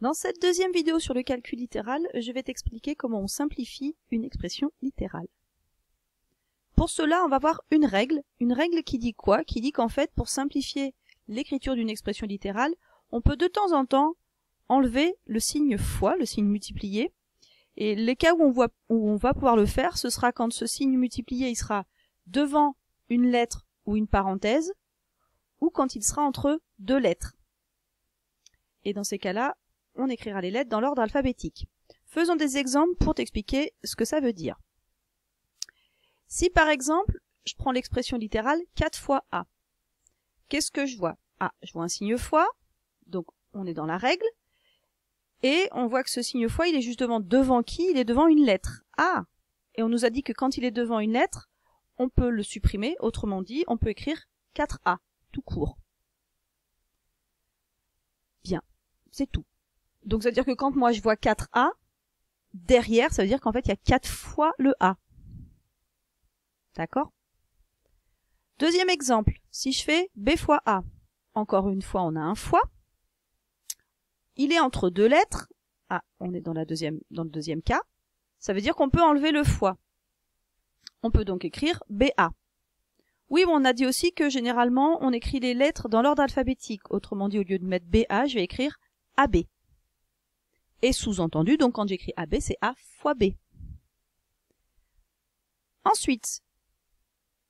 Dans cette deuxième vidéo sur le calcul littéral, je vais t'expliquer comment on simplifie une expression littérale. Pour cela, on va voir une règle qui dit quoi? Qui dit qu'en fait, pour simplifier l'écriture d'une expression littérale, on peut de temps en temps enlever le signe fois, le signe multiplié, et les cas où on va pouvoir le faire, ce sera quand ce signe multiplié il sera devant une lettre ou une parenthèse, ou quand il sera entre deux lettres. Et dans ces cas-là, on écrira les lettres dans l'ordre alphabétique. Faisons des exemples pour t'expliquer ce que ça veut dire. Si par exemple, je prends l'expression littérale 4 fois A, qu'est-ce que je vois? Je vois un signe fois, donc on est dans la règle, et on voit que ce signe fois, il est justement devant qui? Il est devant une lettre. Et on nous a dit que quand il est devant une lettre, on peut le supprimer, autrement dit, on peut écrire 4A, tout court. Bien, c'est tout. Donc ça veut dire que quand moi je vois 4A, derrière, ça veut dire qu'en fait il y a 4 fois le A. D'accord? Deuxième exemple, si je fais B fois A, encore une fois on a un fois, il est entre deux lettres, on est dans le deuxième cas, ça veut dire qu'on peut enlever le fois. On peut donc écrire BA. Oui, mais on a dit aussi que généralement on écrit les lettres dans l'ordre alphabétique, autrement dit au lieu de mettre BA, je vais écrire AB. Et sous-entendu, donc quand j'écris AB, c'est A fois B. Ensuite,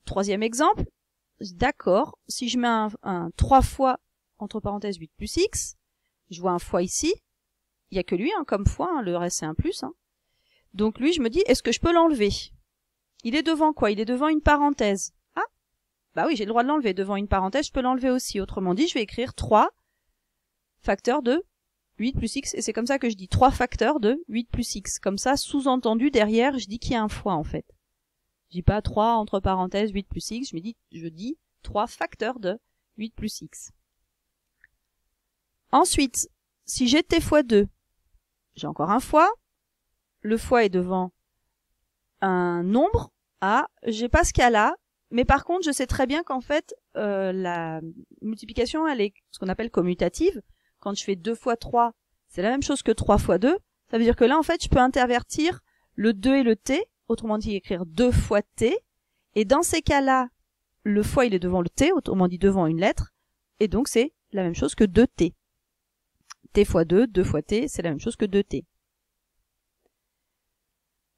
troisième exemple, d'accord, si je mets un 3 fois, entre parenthèses 8 plus X, je vois un fois ici, il n'y a que lui comme fois, le reste c'est un plus. Donc lui, je me dis, est-ce que je peux l'enlever? Il est devant quoi? Il est devant une parenthèse. Bah oui, j'ai le droit de l'enlever. Devant une parenthèse, je peux l'enlever aussi. Autrement dit, je vais écrire 3 facteurs de 8 plus X, et c'est comme ça que je dis 3 facteurs de 8 plus X. Comme ça, sous-entendu, derrière, je dis qu'il y a un fois en fait. Je dis pas 3 entre parenthèses 8 plus X, je dis 3 facteurs de 8 plus X. Ensuite, si j'ai T fois 2, j'ai encore un fois. Le fois est devant un nombre. J'ai pas ce cas-là, mais par contre, je sais très bien qu'en fait, la multiplication, elle est ce qu'on appelle commutative. Quand je fais 2 fois 3, c'est la même chose que 3 fois 2. Ça veut dire que là, en fait, je peux intervertir le 2 et le T, autrement dit écrire 2 fois T, et dans ces cas-là, le fois, il est devant le T, autrement dit devant une lettre, et donc c'est la même chose que 2T. T fois 2, 2 fois T, c'est la même chose que 2T.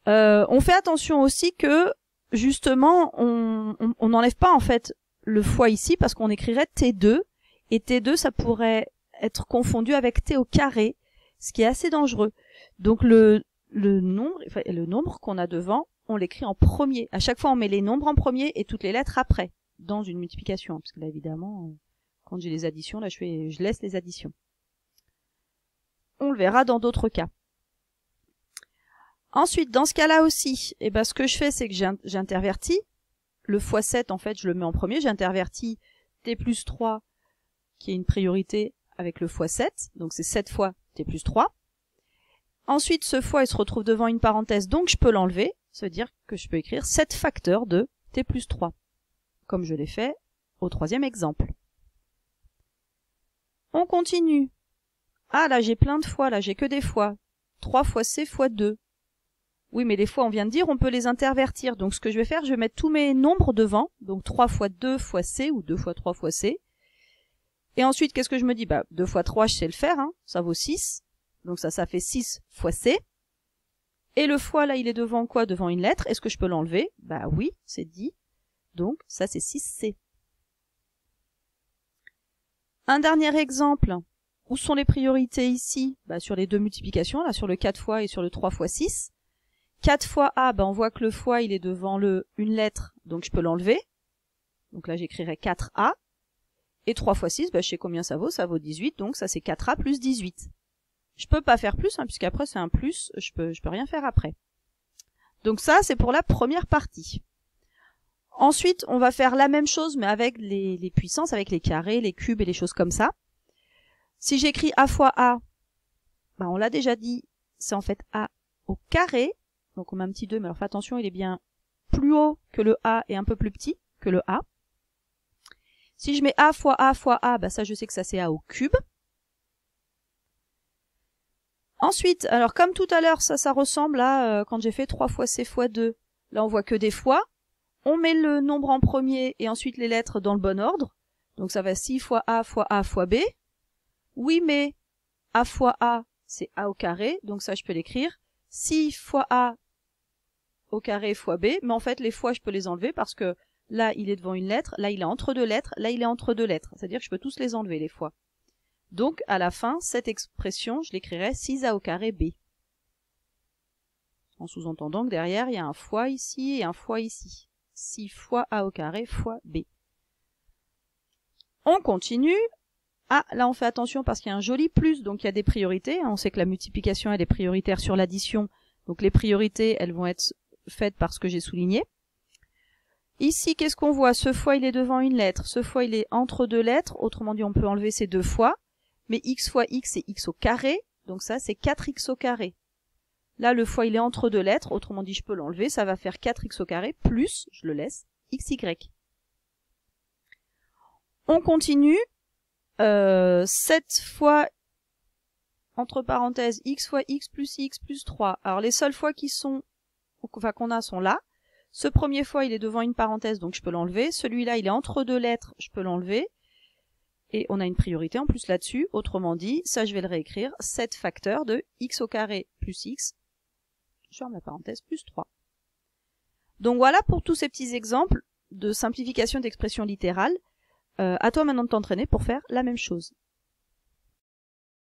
On fait attention aussi que, justement, on n'enlève pas en fait le fois ici, parce qu'on écrirait T2, et T2, ça pourrait être confondu avec T au carré, ce qui est assez dangereux. Donc le nombre qu'on a devant, on l'écrit en premier. À chaque fois, on met les nombres en premier et toutes les lettres après, dans une multiplication. Parce que là, évidemment, quand j'ai les additions, là, je laisse les additions. On le verra dans d'autres cas. Ensuite, dans ce cas-là aussi, ce que je fais, c'est que j'intervertis. Le fois 7, en fait, je le mets en premier. J'intervertis T plus 3, qui est une priorité avec le fois 7. Donc c'est 7 fois T plus 3. Ensuite, ce fois, il se retrouve devant une parenthèse, donc je peux l'enlever. Ça veut dire que je peux écrire 7 facteurs de T plus 3, comme je l'ai fait au troisième exemple. On continue. Là, j'ai plein de fois, là, j'ai que des fois. 3 fois C fois 2. Oui, mais les fois, on vient de dire, on peut les intervertir. Donc, ce que je vais faire, je vais mettre tous mes nombres devant. Donc, 3 fois 2 fois C, ou 2 fois 3 fois C. Et ensuite, qu'est-ce que je me dis? 2 fois 3, je sais le faire, ça vaut 6. Donc ça fait 6 fois C. Et le fois, là, il est devant quoi? Devant une lettre. Est-ce que je peux l'enlever? Oui, c'est dit. Donc, ça, c'est 6C. Un dernier exemple. Où sont les priorités ici? Sur les deux multiplications, là, sur le 4 fois et sur le 3 fois 6. 4 fois A, on voit que le fois, il est devant une lettre, donc je peux l'enlever. Donc là, j'écrirai 4A. Et 3 fois 6, je sais combien ça vaut 18, donc ça c'est 4A plus 18. Je peux pas faire plus, puisqu'après c'est un plus, je peux rien faire après. Donc ça, c'est pour la première partie. Ensuite, on va faire la même chose, mais avec les puissances, avec les carrés, les cubes et les choses comme ça. Si j'écris A fois A, on l'a déjà dit, c'est en fait A au carré. Donc on met un petit 2, mais alors fais attention, il est bien plus haut que le A et un peu plus petit que le A. Si je mets A fois A fois A, ça je sais que ça c'est A au cube. Ensuite, alors comme tout à l'heure, ça ressemble à quand j'ai fait 3 fois c fois 2. Là, on voit que des fois. On met le nombre en premier et ensuite les lettres dans le bon ordre. Donc ça va 6 fois A fois B. Oui, mais A fois A, c'est A au carré. Donc ça, je peux l'écrire. 6 fois A au carré fois B. Mais en fait, les fois, je peux les enlever parce que là, il est devant une lettre. Là, il est entre deux lettres. Là, il est entre deux lettres. C'est-à-dire que je peux tous les enlever, les fois. Donc, à la fin, cette expression, je l'écrirai 6A au carré B. En sous-entendant que derrière, il y a un fois ici et un fois ici. 6 fois A au carré fois B. On continue. Ah, là on fait attention parce qu'il y a un joli plus, donc il y a des priorités. On sait que la multiplication elle est prioritaire sur l'addition, donc les priorités elles vont être faites par ce que j'ai souligné. Ici, qu'est-ce qu'on voit? Ce fois il est devant une lettre, ce fois il est entre deux lettres, autrement dit on peut enlever ces deux fois. Mais x fois x c'est x au carré, donc ça c'est 4x au carré. Là le fois il est entre deux lettres, autrement dit je peux l'enlever, ça va faire 4x au carré plus, je le laisse, xy. On continue. 7 fois, entre parenthèses, x fois x plus 3. Alors les seules fois qui sont, enfin qu'on a sont là. Ce premier fois il est devant une parenthèse donc je peux l'enlever. Celui-là il est entre deux lettres, je peux l'enlever. Et on a une priorité en plus là-dessus. Autrement dit, ça je vais le réécrire, 7 facteurs de x au carré plus x, je ferme la parenthèse, plus 3. Donc voilà pour tous ces petits exemples de simplification d'expressions littérales. À toi maintenant de t'entraîner pour faire la même chose.